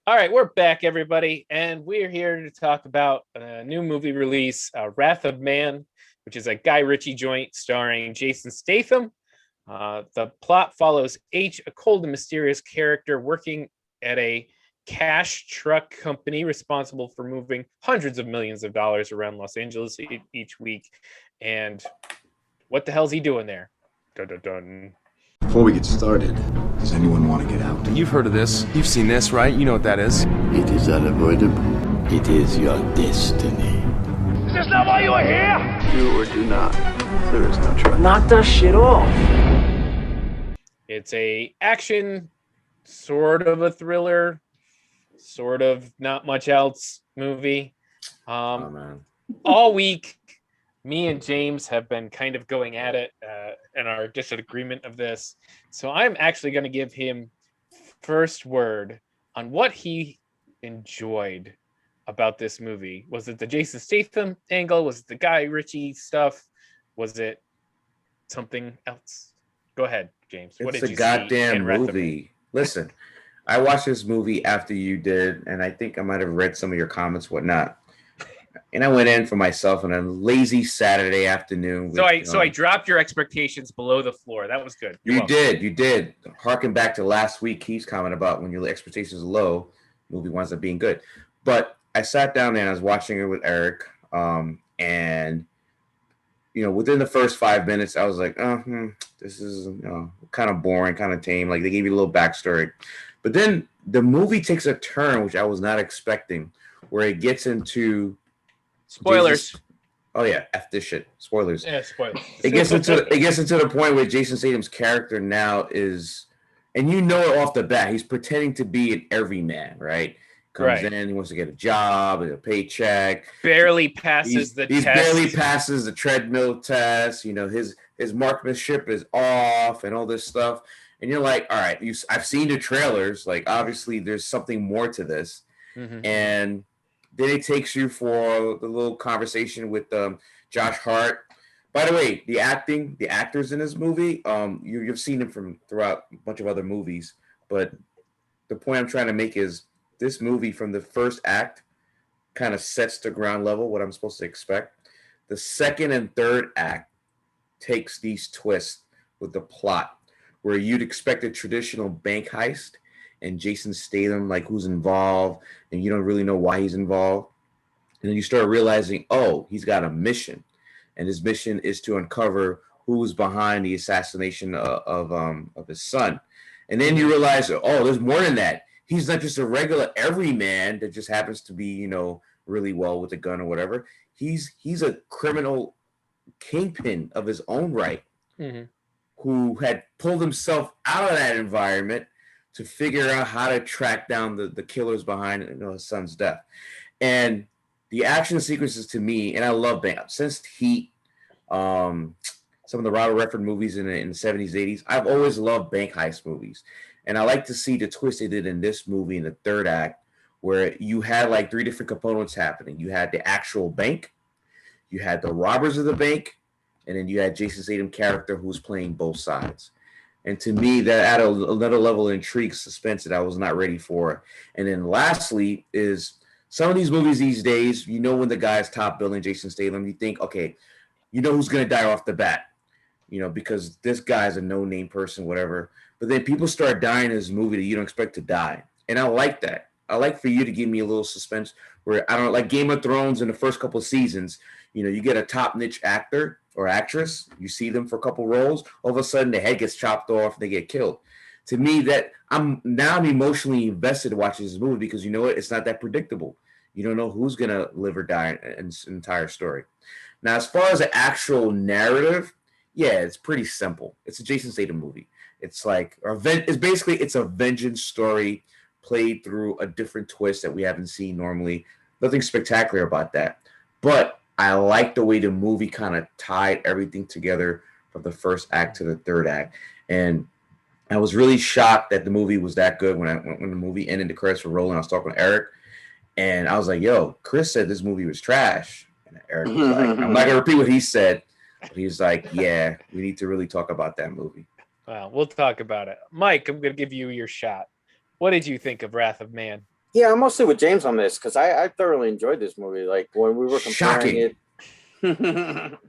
All right, we're back, everybody, and we're here to talk about a new movie release, Wrath of Man, which is a Guy Ritchie joint starring Jason Statham. The plot follows H, a cold and mysterious character working at a cash truck company responsible for moving hundreds of millions of dollars around Los Angeles each week. And what the hell's he doing there? Dun, dun, dun. Before we get started, does anyone want to get out? You've heard of this. You've seen this, right? You know what that is. It is unavoidable. It is your destiny. Is this not why you are here? Do or do not. There is no try. Knock that shit off. It's a action, sort of a thriller, sort of not much else movie. Oh, man. All week, me and James have been kind of going at it and our disagreement of this. So I'm actually going to give him first word on what he enjoyed about this movie. Was it the Jason Statham angle? Was it the Guy Ritchie stuff? Was it something else? Go ahead, James. What It's did a you goddamn see in Wrath of Man? movie. Listen, I watched this movie after you did, and I think I might have read some of your comments, whatnot. And I went in for myself on a lazy Saturday afternoon. So I dropped your expectations below the floor. That was good. You did. Harken back to last week, Keith's comment about when your expectations are low, movie winds up being good. But I sat down there and I was watching it with Eric, and within the first 5 minutes, I was like, this is kind of boring, kind of tame. Like they gave you a little backstory, but then the movie takes a turn which I was not expecting, where it gets into spoilers. Oh yeah, F this shit. Spoilers. Yeah, spoilers. It gets into the point where Jason Statham's character now is, and you know it off the bat, he's pretending to be an everyman, right? Comes in, he wants to get a job and a paycheck. Barely passes the test. Barely passes the treadmill test. His marksmanship is off and all this stuff. And you're like, all right, I've seen the trailers. Like, obviously, there's something more to this. Mm-hmm. And then it takes you for the little conversation with Josh Hart. By the way, the actors in this movie, you've seen them from throughout a bunch of other movies. But the point I'm trying to make is this movie from the first act kind of sets the ground level, what I'm supposed to expect. The second and third act takes these twists with the plot, where you'd expect a traditional bank heist and Jason Statham, like who's involved, and you don't really know why he's involved. And then you start realizing, oh, he's got a mission, and his mission is to uncover who was behind the assassination of his son. And then you realize, oh, there's more than that. He's not just a regular everyman that just happens to be, really well with a gun or whatever. He's a criminal kingpin of his own right, mm-hmm. who had pulled himself out of that environment to figure out how to track down the killers behind his son's death. And the action sequences to me, and I love since Heat, some of the Robert Redford movies in the 70s, 80s, I've always loved bank heist movies. And I like to see the twist they did in this movie in the third act, where you had like three different components happening. You had the actual bank, you had the robbers of the bank, and then you had Jason Statham character who's playing both sides. And to me, that added another level of intrigue, suspense that I was not ready for. And then lastly is some of these movies these days, when the guy's top billing, Jason Statham, you think, okay, who's going to die off the bat, because this guy's a no-name person, whatever. But then people start dying in this movie that you don't expect to die. And I like that. I like for you to give me a little suspense where, I don't know, like Game of Thrones in the first couple of seasons, you get a top niche actor or actress, you see them for a couple roles, all of a sudden the head gets chopped off, they get killed. To me, that I'm emotionally invested watching this movie because you know what? It's not that predictable. You don't know who's going to live or die in this entire story. Now, as far as the actual narrative, yeah, it's pretty simple. It's a Jason Statham movie. It's like, it's a vengeance story played through a different twist that we haven't seen normally. Nothing spectacular about that. But I like the way the movie kind of tied everything together from the first act to the third act. And I was really shocked that the movie was that good when the movie ended, the credits were rolling. I was talking to Eric, and I was like, yo, Chris said this movie was trash. And Eric was like, I'm not going to repeat what he said. But he was like, yeah, we need to really talk about that movie. Well, we'll talk about it. Mike, I'm going to give you your shot. What did you think of Wrath of Man? Yeah, I'm mostly with James on this because I thoroughly enjoyed this movie. Like when we were comparing it,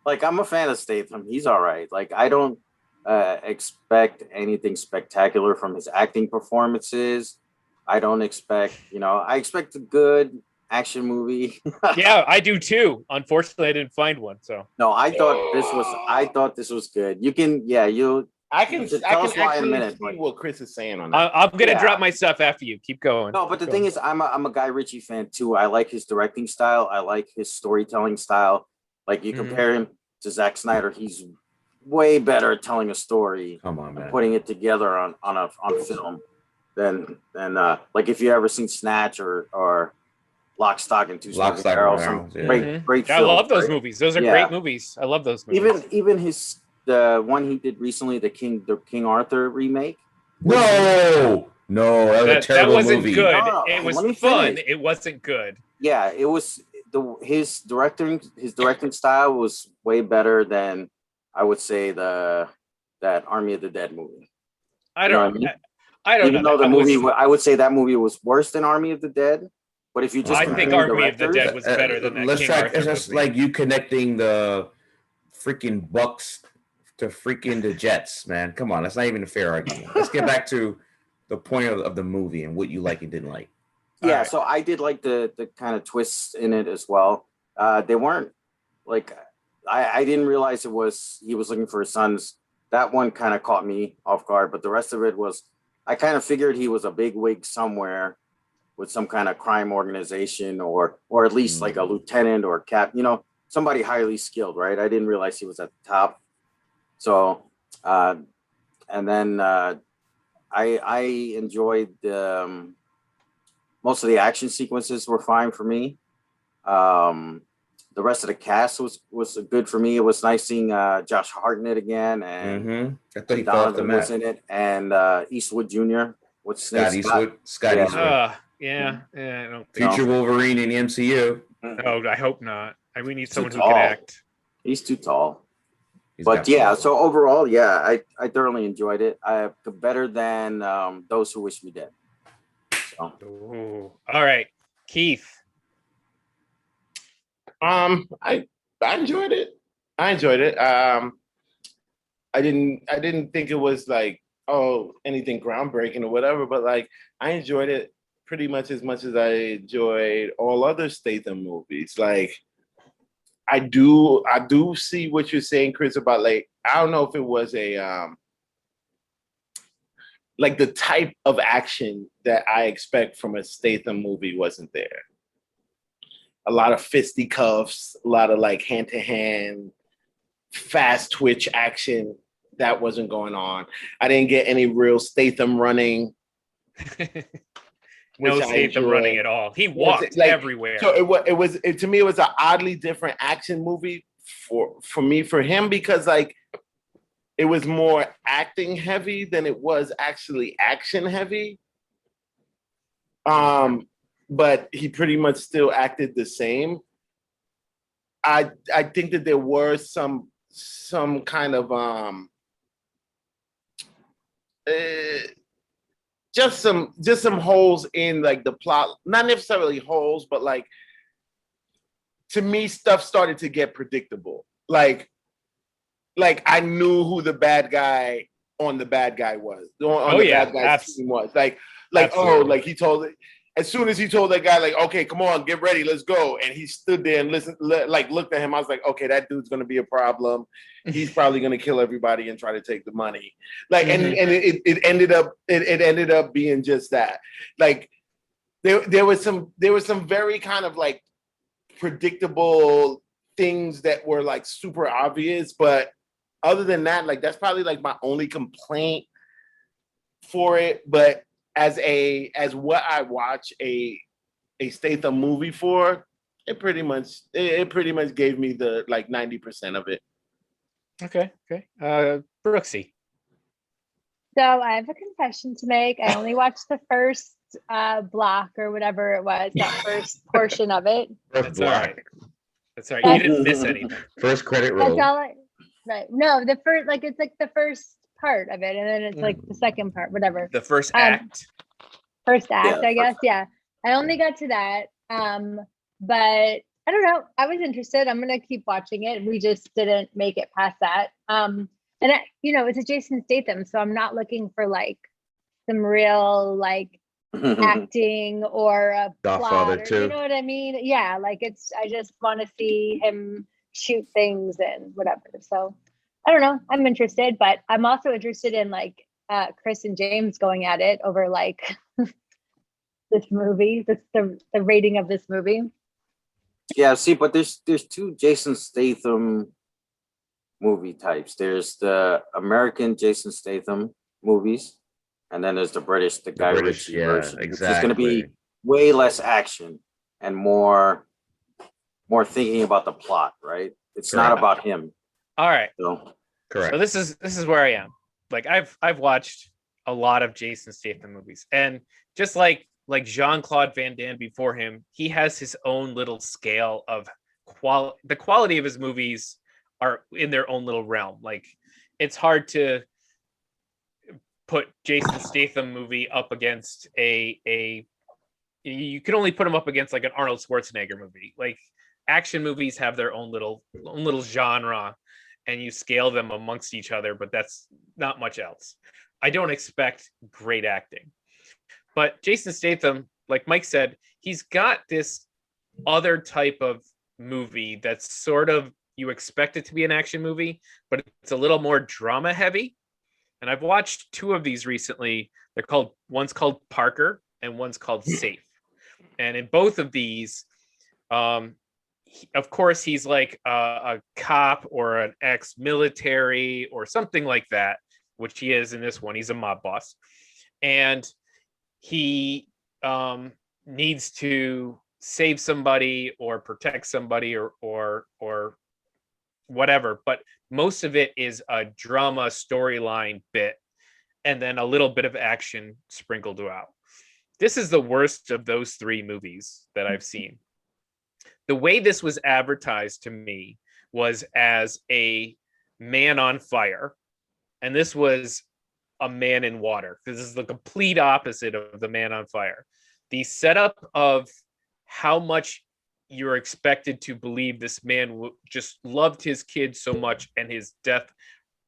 like I'm a fan of Statham. He's all right. Like I don't expect anything spectacular from his acting performances. I don't expect, I expect a good action movie. Yeah, I do too. Unfortunately, I didn't find one. So No, I thought this was good. You can, yeah, you I can tell us why in a actually minute. see But what Chris is saying on that. I'm gonna Yeah. drop my stuff after you. Keep going. no, but the Go. thing is, I'm a Guy Ritchie fan too. I like his directing style. I like his storytelling style. Like you Mhm. compare him to Zack Snyder, he's way better at telling a story Come on, and man. putting it together on film than like if you ever seen Snatch or Lock, Stock, and Two Lock, Smoking Stock, and Barrels, Barrels, some yeah. great I films. love those right? movies. Those are Yeah. great movies. I love those movies. Even the one he did recently, the King Arthur remake. No, that was a That terrible wasn't movie. good. No, It was let me fun. finish. It wasn't good. Yeah, it was his directing style was way better than I would say that Army of the Dead movie. I You know don't. what I mean? I don't Even know. though the That movie, was, I would say that movie was worse than Army of the Dead. But if you just I think compare Army of the directors, Dead was better than that Let's King try. Arthur It's just movie. like you connecting the freaking Bucks to freaking the Jets, man. Come on, that's not even a fair argument. Let's get back to the point of the movie and what you like and didn't like. yeah. All right. So I did like the kind of twists in it as well. They weren't like I didn't realize he was looking for his sons. That one kind of caught me off guard, but the rest of it was I kind of figured he was a big wig somewhere with some kind of crime organization or at least like a lieutenant or cap, somebody highly skilled, right? I didn't realize he was at the top. So and then I enjoyed most of the action sequences were fine for me. The rest of the cast was good for me. It was nice seeing Josh Hartnett again, and I thought he fell off the Donovan was map. in it, and Eastwood Jr. What's his name? Scott Eastwood. Scott Yeah. Eastwood. Yeah. I don't think. Future Wolverine in the MCU. No, I hope not. We need someone who tall. can act. He's too tall. He's But got yeah, potential. so overall, yeah, I thoroughly enjoyed it. Better than Those Who Wish Me Dead. So. Ooh. All right, Keith. I enjoyed it. I didn't think it was like anything groundbreaking or whatever, but like I enjoyed it pretty much as I enjoyed all other Statham movies. Like I do see what you're saying, Chris, about like I don't know if it was a like the type of action that I expect from a Statham movie wasn't there. A lot of fisticuffs, a lot of like hand-to-hand, fast twitch action that wasn't going on. I didn't get any real Statham running. No Statham running at all. He walked like, everywhere. So it was to me it was an oddly different action movie for him because like it was more acting heavy than it was actually action heavy. But he pretty much still acted the same. I think that there were some kind of just some holes in like the plot, not necessarily holes, but like to me stuff started to get predictable. Like I knew who the bad guy on the bad guy was. Bad guy's team was. Like like he told it. As soon as he told that guy, like, okay, come on, get ready, let's go. And he stood there and looked at him. I was like, okay, that dude's going to be a problem. He's probably going to kill everybody and try to take the money. Like, and it ended up being just that. Like, there was some very kind of like predictable things that were like super obvious. But other than that, like, that's probably like my only complaint for it. But as what I watch a Statham movie for, it pretty much gave me the like 90% of it. Okay. Brooksy. So I have a confession to make. I only watched the first block or whatever it was, that first portion of it. That's all right. That's all right. You didn't miss anything. First credit roll. That's all right. No, the first, like, it's like the first part of it, and then it's like the second part, whatever. The first act. first act, Yeah, I guess. Yeah, I only got to that. But I don't know. I was interested. I'm gonna keep watching it. We just didn't make it past that. And it's a Jason Statham, so I'm not looking for like some real like acting or a Godfather plot, or, too. you know what I mean? Yeah, like I just want to see him shoot things and whatever. So I don't know. I'm interested, but I'm also interested in like Chris and James going at it over like this movie, the rating of this movie. Yeah, see, but there's two Jason Statham movie types. There's the American Jason Statham movies, and then there's the British, the Guy British, Ritchie yeah, version. It's just going to be exactly. way less action and more thinking about the plot, right? It's not Correct. about him. All right. So Correct. So this is where I am. Like I've watched a lot of Jason Statham movies, and just like Jean-Claude Van Damme before him, he has his own little scale of the quality of his movies are in their own little realm. Like it's hard to put Jason Statham movie up against a you can only put him up against like an Arnold Schwarzenegger movie. Like action movies have their own little genre, and you scale them amongst each other, but that's not much else. I don't expect great acting. But Jason Statham, like Mike said, he's got this other type of movie that's sort of, you expect it to be an action movie, but it's a little more drama heavy. And I've watched two of these recently. One's called Parker and one's called Safe. And in both of these, of course, he's like a cop or an ex-military or something like that, which he is in this one. He's a mob boss. And he needs to save somebody or protect somebody or whatever, but most of it is a drama storyline bit and then a little bit of action sprinkled throughout. This is the worst of those three movies that I've seen. The way this was advertised to me was as a man on fire, and this was a man in water. This is the complete opposite of the man on fire. The setup of how much you're expected to believe this man just loved his kids so much, and his death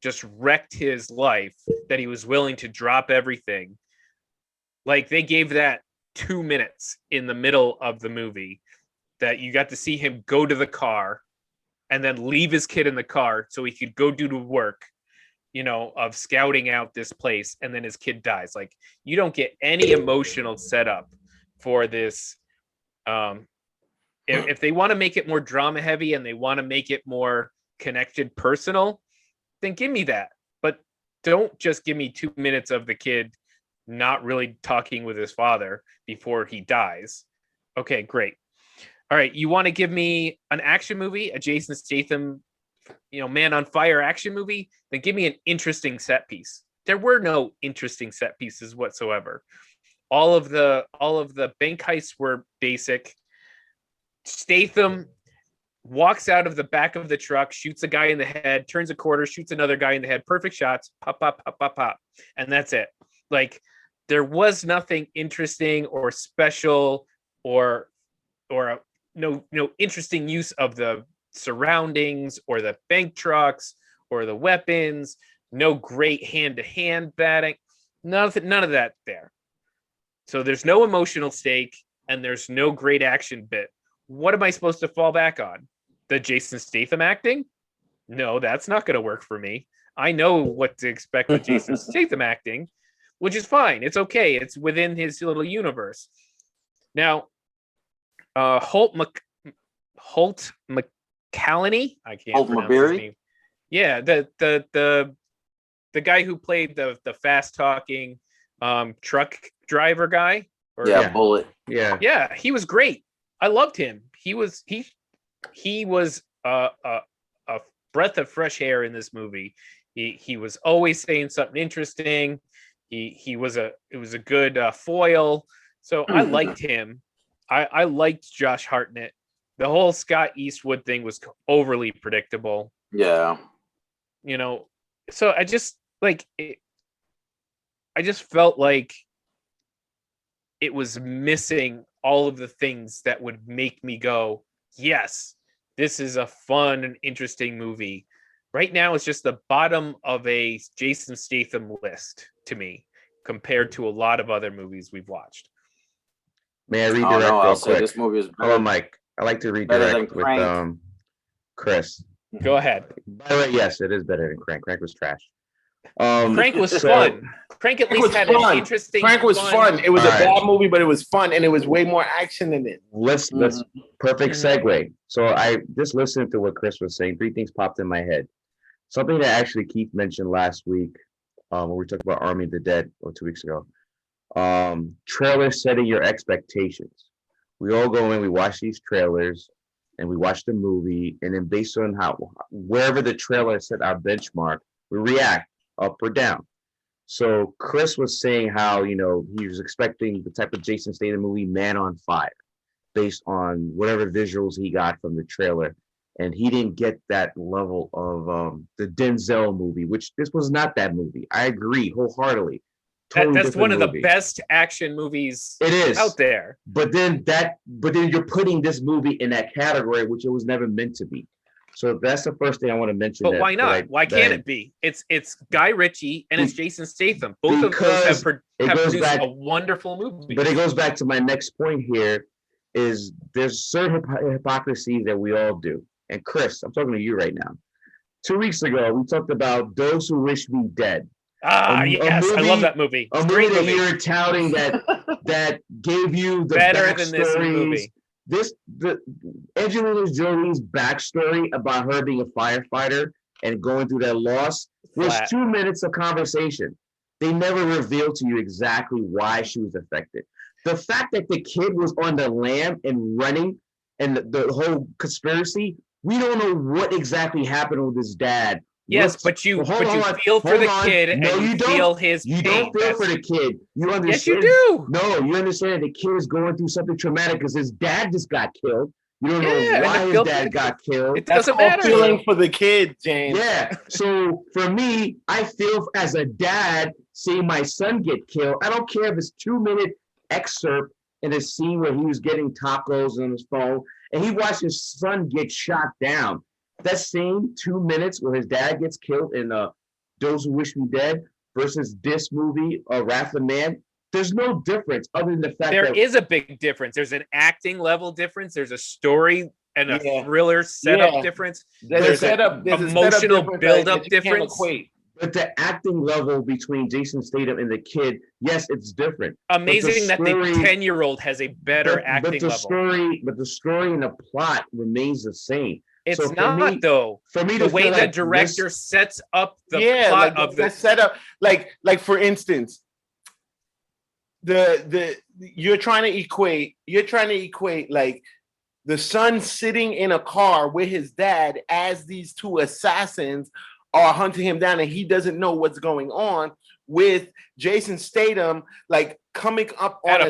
just wrecked his life, that he was willing to drop everything. Like they gave that 2 minutes in the middle of the movie, that you got to see him go to the car and then leave his kid in the car so he could go do the work, of scouting out this place, and then his kid dies. Like you don't get any emotional setup for this. If they want to make it more drama heavy and they want to make it more connected, personal, then give me that. But don't just give me 2 minutes of the kid not really talking with his father before he dies. Okay, great. All right, you want to give me an action movie, a Jason Statham, man on fire action movie? Then give me an interesting set piece. There were no interesting set pieces whatsoever. All of the bank heists were basic. Statham walks out of the back of the truck, shoots a guy in the head, turns a quarter, shoots another guy in the head. Perfect shots. Pop, pop, pop, pop, pop. And that's it. Like there was nothing interesting or special or no interesting use of the surroundings or the bank trucks or the weapons. No great hand-to-hand batting. None of that there. So there's no emotional stake and there's no great action bit. What am I supposed to fall back on? The Jason Statham acting? No, that's not going to work for me. I know what to expect with Jason Statham acting, which is fine. It's okay. It's within his little universe. Now, Holt McCallany. I can't Holt pronounce Maberry? his name. Yeah, the guy who played the fast talking truck driver guy. Bullet. Yeah, he was great. I loved him. He was a breath of fresh air in this movie. He was always saying something interesting. It was a good foil. So I liked him. I liked Josh Hartnett. The whole Scott Eastwood thing was overly predictable. Yeah. So I just felt like it was missing all of the things that would make me go, yes, this is a fun and interesting movie. Right now, it's just the bottom of a Jason Statham list to me, compared to a lot of other movies we've watched. May I redirect no, real I'll say quick? this movie is better. Hello, Mike. I like to Better than redirect with Crank. Chris. Go ahead. By the way, yes, it is better than Crank. Crank was trash. Crank was so- fun. Crank at Crank least was had fun. an interesting. Frank was fun. It was All a right. bad movie, but it was fun, and it was way more action in it. Let's perfect segue. So I just listened to what Chris was saying. 3 things popped in my head. Something that actually Keith mentioned last week, when we talked about Army of the Dead, or 2 weeks ago. Trailer setting your expectations. We all go in, we watch these trailers, and we watch the movie, and then based on wherever the trailer set our benchmark, we react up or down. So Chris was saying how, he was expecting the type of Jason Statham movie, Man on Fire, based on whatever visuals he got from the trailer. And he didn't get that level of the Denzel movie, which this was not that movie. I agree wholeheartedly. Totally That's one of movie. the best action movies It is out there. But then you're putting this movie in that category, which it was never meant to be. So that's the first thing I want to mention. But why not? Why can't it be? It's Guy Ritchie and it's Jason Statham. Both of those have produced a wonderful movie. But it goes back to my next point here: is there's certain hypocrisies that we all do. And Chris, I'm talking to you right now. 2 weeks ago, we talked about Those Who Wish Me Dead. Yes, I love that movie. A movie that you're touting that gave you the better than this movie. The Angelina Jolie's backstory about her being a firefighter and going through that loss was 2 minutes of conversation. They never revealed to you exactly why she was affected. The fact that the kid was on the lam and running and the whole conspiracy, we don't know what exactly happened with his dad. Yes, but you feel for the kid and you feel his pain. You don't feel for the kid. You understand? Yes, you do. No, you understand the kid is going through something traumatic because his dad just got killed. You don't know why his dad got killed. It doesn't matter. Feeling for the kid, James. Yeah. So for me, I feel as a dad seeing my son get killed. I don't care if it's 2-minute excerpt in a scene where he was getting tacos on his phone and he watched his son get shot down. That same 2 minutes where his dad gets killed in Those Who Wish Me Dead versus this movie, Wrath of Man, there's no difference other than the fact there is a big difference. There's an acting level difference. There's a story and a thriller setup difference. There's an emotional build-up difference. But the acting level between Jason Statham and the kid, yes, it's different. Amazing that the 10-year-old has a better acting level. But the story and the plot remains the same. It's not though. For me, the way the director sets up the plot of the setup, like for instance, you're trying to equate like the son sitting in a car with his dad as these 2 assassins are hunting him down and he doesn't know what's going on, with Jason Statham like coming up on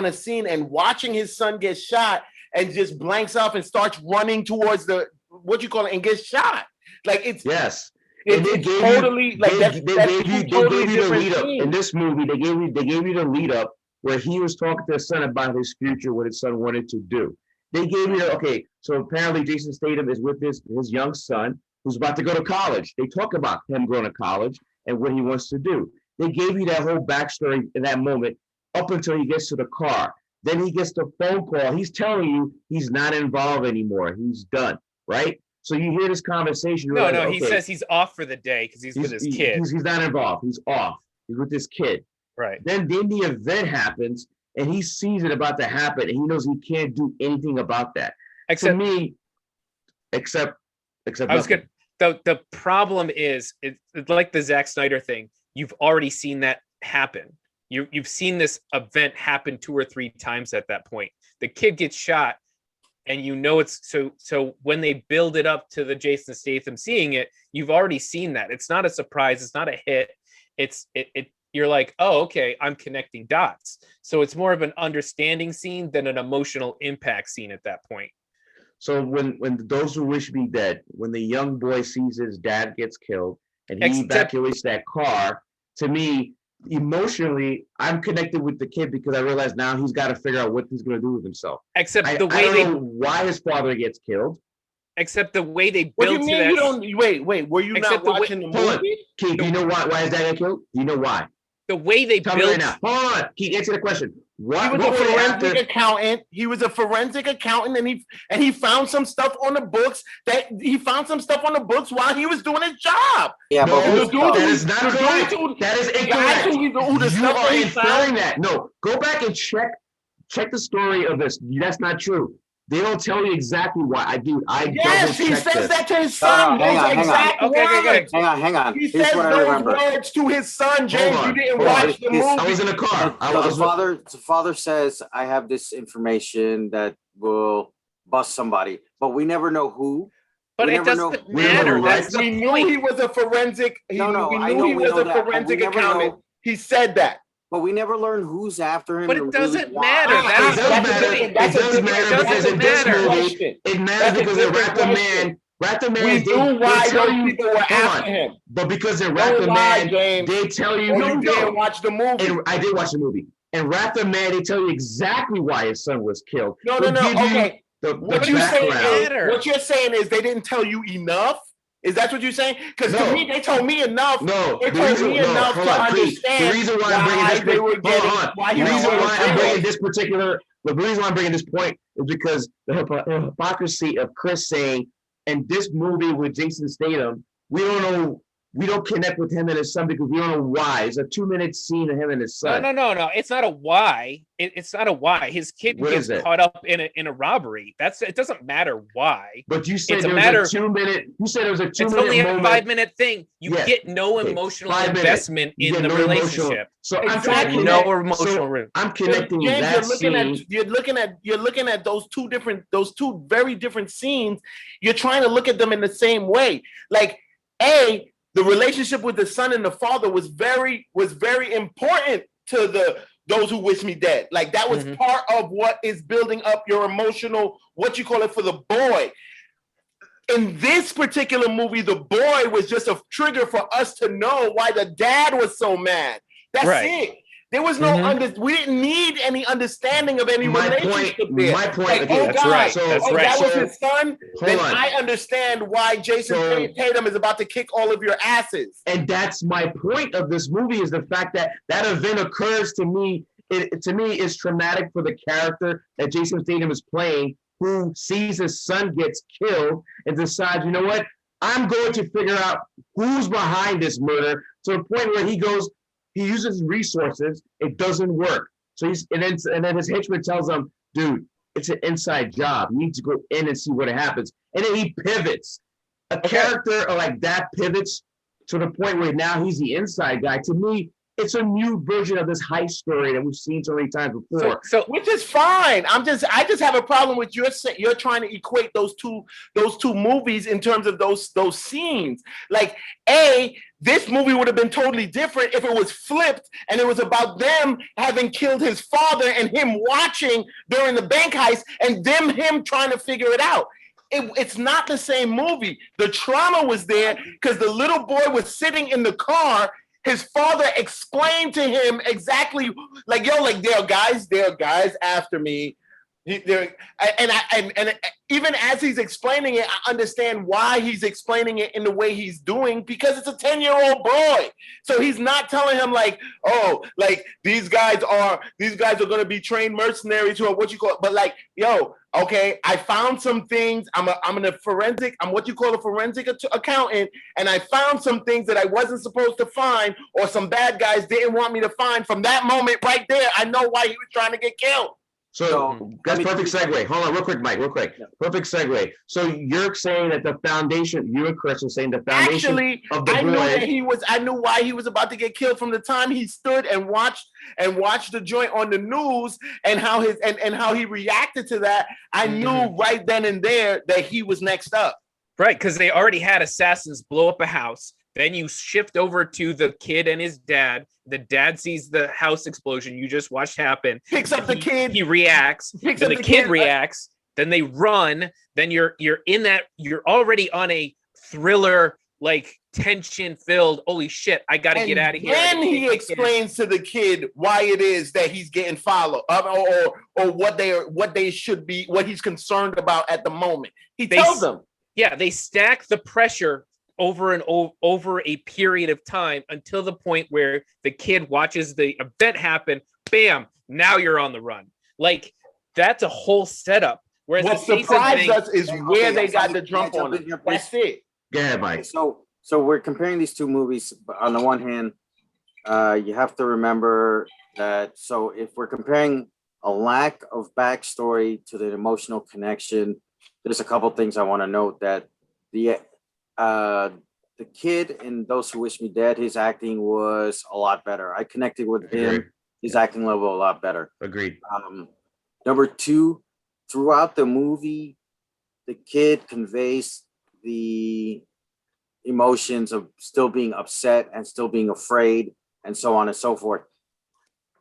a scene and watching his son get shot and just blanks off and starts running towards and gets shot. Like it's totally they gave you the lead up in this movie. They gave you the lead up where he was talking to his son about his future, what his son wanted to do. They gave you so apparently Jason Statham is with his young son who's about to go to college. They talk about him going to college and what he wants to do. They gave you that whole backstory in that moment up until he gets to the car. Then he gets the phone call. He's telling you he's not involved anymore. He's done, right? So you hear this conversation. He says he's off for the day because he's with his kid. He's not involved. He's off. He's with his kid. Right. Then the event happens, and he sees it about to happen, and he knows he can't do anything about that. Except the problem is it's like the Zack Snyder thing. You've already seen that happen. You've seen this event happen 2 or 3 times at that point. The kid gets shot, and it's so when they build it up to the Jason Statham seeing it, you've already seen that. It's not a surprise. It's not a hit. You're like, oh, okay, I'm connecting dots. So it's more of an understanding scene than an emotional impact scene at that point. So when Those Who Wish Me Dead, when the young boy sees his dad gets killed and he evacuates that car, to me, emotionally, I'm connected with the kid because I realize now he's got to figure out what he's going to do with himself. Except I the way don't they, know why his father gets killed. except the way they What do you built to mean that. you don't? Wait. Were you not Except the way- watching the Hold on. movie? Keith, do you know why his dad got killed? Do you know why? The way they Tell me right built. now. Hold on. Keith, answer the question. He What was a were they forensic after? accountant. He was a forensic accountant, and he found some stuff on the books while he was doing his job. Yeah, No, but the dude that who- is not the dude correct. who- That is the guys incorrect. who the You stuff that are he inferring found. that. No, go back and check the story of this. That's not true. They don't tell you exactly why. I Yes, he double-checked says this. that to his son. No, hang Those on, hang on. exact Okay. words. hang on. He Here's says what I those remember. words to his son, James. Hold You on, didn't hold on. watch the movie. I was in a car. So the father says, "I have this information that will bust somebody," but we never know who. But We it never know- doesn't we never matter. know, That's We the knew point. he was a forensic. We I knew know he we was know a that, but we forensic never accountant. know- He said that. But we never learn who's after him. But it or doesn't really why. matter. It That's does the matter. point. It does matter because in this movie, it matters That's a because in different Raptor question. Man, Raptor We Man, knew why they tell those you. people were Hold after on. him. But because in Don't Raptor lie, Man, James. they tell you. Or No, you didn't watch the movie. And I did watch the movie. And Raptor Man, they tell you exactly why his son was killed. No. They'll give you Okay. The What you're saying background. is, what you're saying is they didn't tell you enough. Is that what you're saying? Because No. to me, they told me enough. No, They the told reason, me no, enough hold to on, please. understand The reason why I'm bringing why this, they were getting, hold on. why The he was reason going why I'm to bringing jail. this particular, the reason why I'm bringing this point is because the hypocrisy of Chris saying, in this movie with Jason Statham, we don't know, we don't connect with him and his son because we don't know why. It's a 2-minute scene of him and his son. No. It's not a why. It's not a why. His kid What gets is it? caught up in a robbery. It doesn't matter why. But you said It's a there matter- was a 2-minute. You said there was a 2-minute It's only a moment. 5-minute thing. You Yeah. get no Okay, emotional 5 minutes. investment You in get the no emotional- relationship. So Exactly. I'm trying to No connect- emotional. so I'm connecting James, that scene. you're looking at those two very different scenes. You're trying to look at them in the same way. Like, the relationship with the son and the father was very important to those who wish me dead. Like that was part of what is building up your emotional, what you call it, for the boy. In this particular movie, the boy was just a trigger for us to know why the dad was so mad. That's Right. it. There was no we didn't need any understanding of any relationship there. My point. Like, Okay, oh that's God, right. So, That's oh, right. that was So, his son. hold Then on. I understand why Jason So- Tatum is about to kick all of your asses. And that's my point of this movie is the fact that that event occurs to me. It to me is traumatic for the character that Jason Statham is playing, who sees his son gets killed and decides, you know what, I'm going to figure out who's behind this murder. To the point where he uses resources, it doesn't work. So and then his henchman tells him, dude, it's an inside job. You need to go in and see what happens. And then he pivots. A character like that pivots to the point where now he's the inside guy. To me, it's a new version of this heist story that we've seen so many times before. So Which is fine. I just have a problem with you're trying to equate those two movies in terms of those scenes. Like, this movie would have been totally different if it was flipped and it was about them having killed his father and him watching during the bank heist and him trying to figure it out. It's not the same movie. The trauma was there because the little boy was sitting in the car. His father explained to him exactly, like, there are guys after me. And even as he's explaining it, I understand why he's explaining it in the way he's doing, because it's a 10-year-old boy. So he's not telling him like, oh, like these guys are going to be trained mercenaries who are what you call, but like, okay, I found some things. I'm what you call a forensic accountant, and I found some things that I wasn't supposed to find, or some bad guys didn't want me to find. From that moment right there, I know why he was trying to get killed. So that's perfect segue. Hold on, real quick, Mike, real quick. Perfect segue. So you're saying that the foundation, you and Chris are saying the foundation of the boy. I knew why he was about to get killed from the time he stood and watched the joint on the news and how he reacted to that. I knew right then and there that he was next up. Right, because they already had assassins blow up a house. Then you shift over to the kid and his dad. The dad sees the house explosion you just watched happen. Picks up the kid. He reacts. Then the kid reacts. Then they run. Then you're in that. You're already on a thriller like tension filled. Holy shit! I got to get out of here. Then he explains to the kid why it is that he's getting followed, or what they should be, what he's concerned about at the moment. He tells them. Yeah, they stack the pressure over and over a period of time until the point where the kid watches the event happen. Bam! Now you're on the run. Like that's a whole setup. Whereas what surprised us is where they got the jump on it. That's it. Go ahead, Mike. So we're comparing these two movies. But on the one hand, you have to remember that. So if we're comparing a lack of backstory to the emotional connection, there's a couple things I want to note. That the kid in Those Who Wish Me Dead, his acting was a lot better. I connected with him. His acting level a lot better. Agreed. Number two, throughout the movie, the kid conveys the emotions of still being upset and still being afraid and so on and so forth.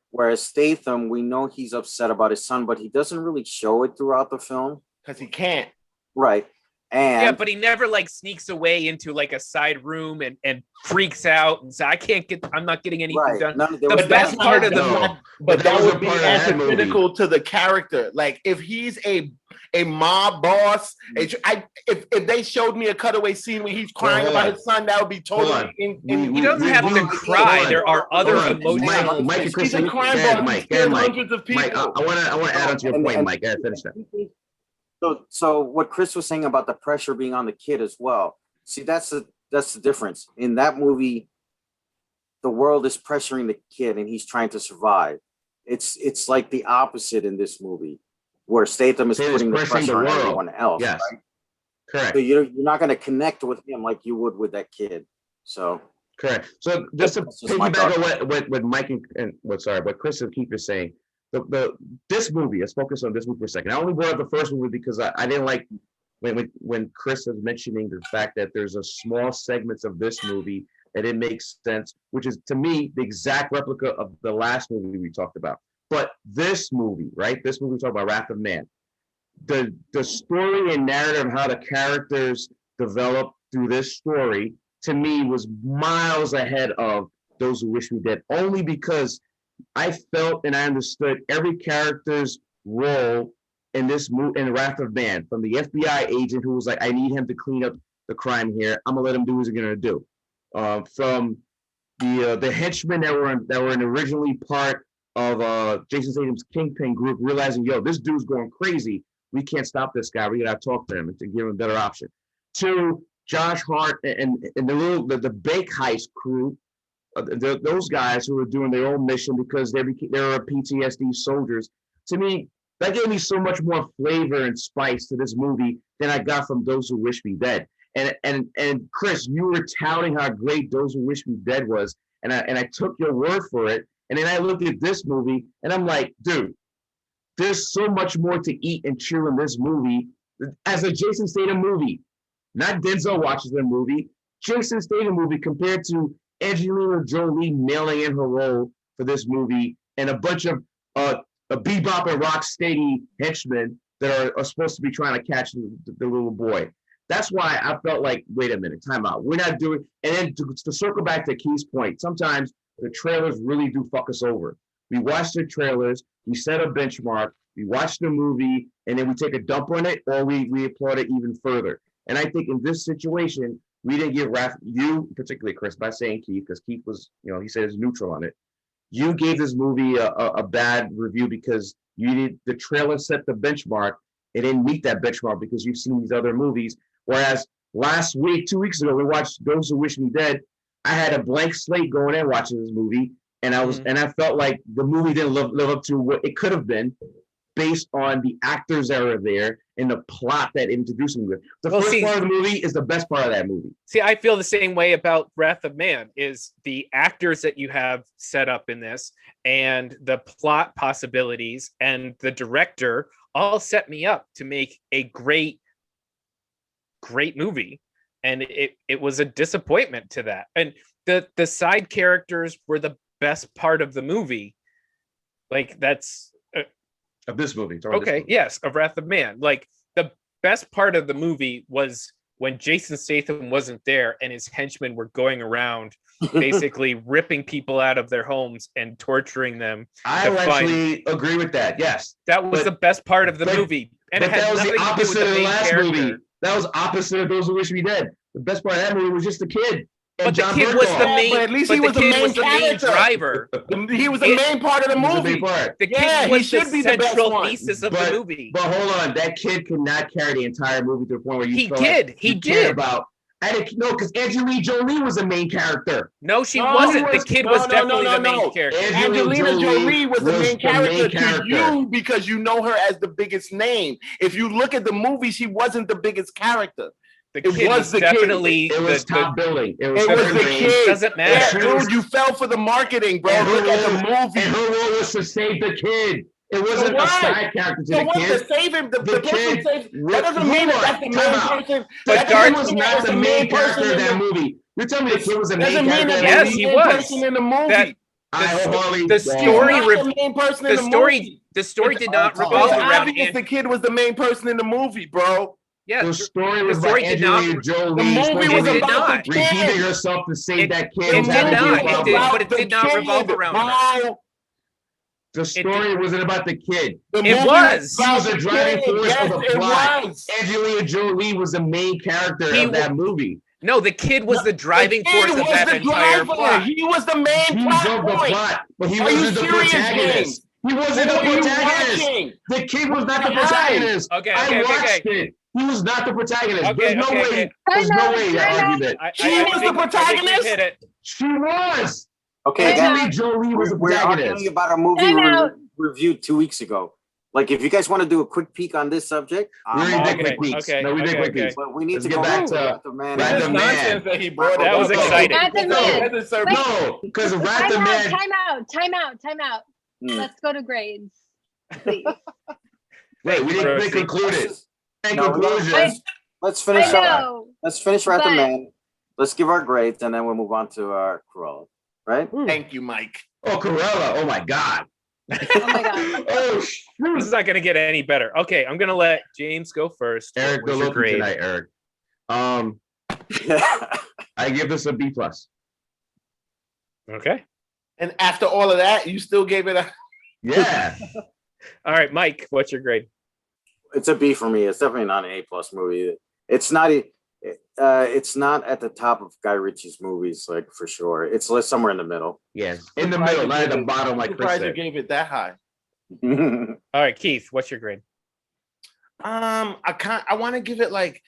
Whereas Statham, we know he's upset about his son, but he doesn't really show it throughout the film. Because he can't. Right. And yeah, but he never like sneaks away into like a side room and freaks out and says, I'm not getting anything done. The best part of the movie. But that would be antithetical to the character. Like if he's a mob boss, if they showed me a cutaway scene where he's crying about his son, that would be totally. He doesn't have to cry. There are other emotional. Mike, he's a crime boss. Mike, hundreds of people. Mike, I want to add on to your point, Mike. Finish that. So what Chris was saying about the pressure being on the kid as well. See, that's the difference. In that movie, the world is pressuring the kid and he's trying to survive. It's like the opposite in this movie, where Statham is putting the pressure on everyone else. Yes. Right? Correct. So you're not going to connect with him like you would with that kid. So correct. So just to piggyback on what Mike and what Chris and Keith are saying. This movie, let's focus on this movie for a second. I only brought up the first movie because I didn't like when Chris was mentioning the fact that there's a small segments of this movie that it makes sense, which is to me the exact replica of the last movie we talked about. But this movie, right? This movie we talked about, Wrath of Man. The story and narrative, how the characters develop through this story, to me was miles ahead of Those Who Wish Me Dead, only because I felt and I understood every character's role in this movie, in Wrath of Man, from the FBI agent who was like, I need him to clean up the crime here. I'm gonna let him do what he's gonna do. From the henchmen that were originally part of Jason Statham's Kingpin group, realizing, yo, this dude's going crazy. We can't stop this guy. We gotta talk to him and to give him a better option. To Josh Hart and the Bake Heist crew. Those guys who were doing their own mission because they were PTSD soldiers. To me, that gave me so much more flavor and spice to this movie than I got from Those Who Wish Me Dead. And Chris, you were touting how great Those Who Wish Me Dead was, and I took your word for it. And then I looked at this movie, and I'm like, dude, there's so much more to eat and chew in this movie as a Jason Statham movie, not Denzel Washington movie. Jason Statham movie compared to Angelina Jolie nailing in her role for this movie, and a bunch of a Bebop and Rocksteady henchmen that are supposed to be trying to catch the little boy. That's why I felt like, wait a minute, time out. We're not doing. And then to circle back to Keith's point, sometimes the trailers really do fuck us over. We watch the trailers, we set a benchmark, we watch the movie, and then we take a dump on it, or we applaud it even further. And I think in this situation, we didn't give you, particularly Chris, by saying Keith, because Keith was, he said it's neutral on it. You gave this movie a bad review because the trailer set the benchmark. It didn't meet that benchmark because you've seen these other movies. Whereas last week, 2 weeks ago, we watched Those Who Wish Me Dead. I had a blank slate going in watching this movie, and I felt like the movie didn't live up to what it could have been, based on the actors that are there and the plot that introduced me with. The first part of the movie is the best part of that movie. See, I feel the same way about Wrath of Man, is the actors that you have set up in this and the plot possibilities and the director all set me up to make a great movie. And it was a disappointment to that. And the side characters were the best part of the movie. Like that's... Of this movie. Okay, yes, of Wrath of Man. Like the best part of the movie was when Jason Statham wasn't there and his henchmen were going around basically ripping people out of their homes and torturing them. I actually agree with that. Yes, that was the best part of the movie, and it had that was nothing the to do with opposite the of the main last character. movie. That was opposite of Those Who Wish Me Dead. The best part of that movie was just the kid. But the kid was the main. but at least but he the was the kid main was the main character. driver. He was the main part of the He was the movie. main part. The kid Yeah, he was should the be the best central one. thesis of the movie. But hold on, that kid could not carry the entire movie to the point where you He felt did. like He you cared did. about. No, because Angelina Jolie was the main character. No, she No, wasn't. he The kid was definitely the main no. character. Angelina Jolie was the main character to character. you because you know her as the biggest name. If you look at the movie, she wasn't the biggest character. The kid was definitely. It was top billing. It was the billing. kid. Doesn't matter. Yeah, dude, you fell for the marketing, bro. And Look at the movie. And her role was to save the kid. It wasn't a side character to So the what? kid. To save him, the The person kid saved. That doesn't mean that that's the main person. But That Darth doesn't was mean not that's the main character person of in that the- movie. You're telling me the kid was the main Doesn't mean character that of Yes, that that's he the movie? main was. person in the movie. That- I wholeheartedly the don't. story He's re- not the main person in the the story. movie. The story did not It's revolve around. obvious the kid was the main person in the movie, bro. Yeah, The story was story about did not- Angelina Jolie. The movie was It did about not. the kid. redeeming herself to save that kid. it who's did having not. a It problem. did, but it The did not kid, revolve around her. bro. The story wasn't about the kid. The It movie was. He was about the driving kid. force Yes, of the it plot. was. Angelina Jolie was the main character He of that movie. No, the kid was the driving The kid force of was that the entire driver. plot. He was the main He plot drove the point. plot, but he Are you wasn't the serious, protagonist. James? He wasn't the What were you protagonist. watching? The kid was not the Guys. protagonist. Okay, I okay, watched it. He was not the protagonist. Okay, There's no okay, way. okay. There's no way to Time out. argue that. She was the think we protagonist? hit it. She was. Okay, Time Angelina Jolie was the we're arguing protagonist. about a movie Time we out. reviewed 2 weeks ago. Like, if you guys want to do a quick peek on this subject, We already did Okay, quick peeks. okay, No, we did okay, quick okay. peeks. but we need Let's to get go back back to the man. Rat This the is Man. nonsense that he brought That up. was exciting. Rat the Man. That is so- No, because Rat the Man. Time out. Hmm. Let's go to grades, please. Wait, we didn't Proceed. conclude it. In No, conclusion, Let's finish I up. know. Let's finish Rat the but- Man. Let's give our grades, and then we'll move on to our Cruella. Right? Thank you, Mike. oh, Corella. Oh my God. Oh my god. Oh, This shoot. is not going to get any better. Okay, I'm going to let James go first. Eric, What's good your looking grade? tonight, Eric. I give this a B plus. Okay. And after all of that, you still gave it a. Yeah. All right, Mike, what's your grade? It's a B for me. It's definitely not an A+ movie. It's not it's not at the top of Guy Ritchie's movies, like, for sure. It's somewhere in the middle. Yes. In the middle, not at the bottom, like Chris Surprised you said. gave it that high. All right, Keith, what's your grade? I want to give it like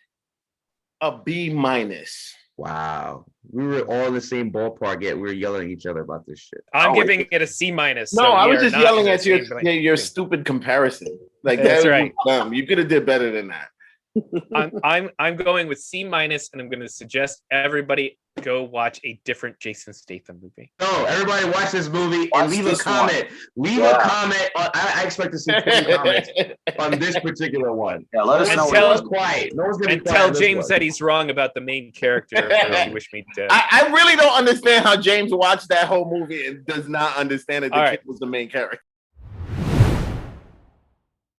a B minus. Wow. We were all in the same ballpark, yet we were yelling at each other about this shit. I'm Oh, giving wait. it a C minus. No, so I we was are just not yelling in at the same your stupid comparison. Like That's that was right. dumb. You could have did better than that. I'm going with C minus, and I'm going to suggest everybody go watch a different Jason Statham movie. No, everybody watch this movie Watch and leave a this comment. Leave a Yeah. comment. I expect to see 20 comments on this particular one. Yeah, let us And know. tell- No one's quiet. No one's gonna be And quiet tell on this James one. that he's wrong about the main character of Those Who Wish Me Dead. I really don't understand how James watched that whole movie and does not understand that the All kid right. was the main character.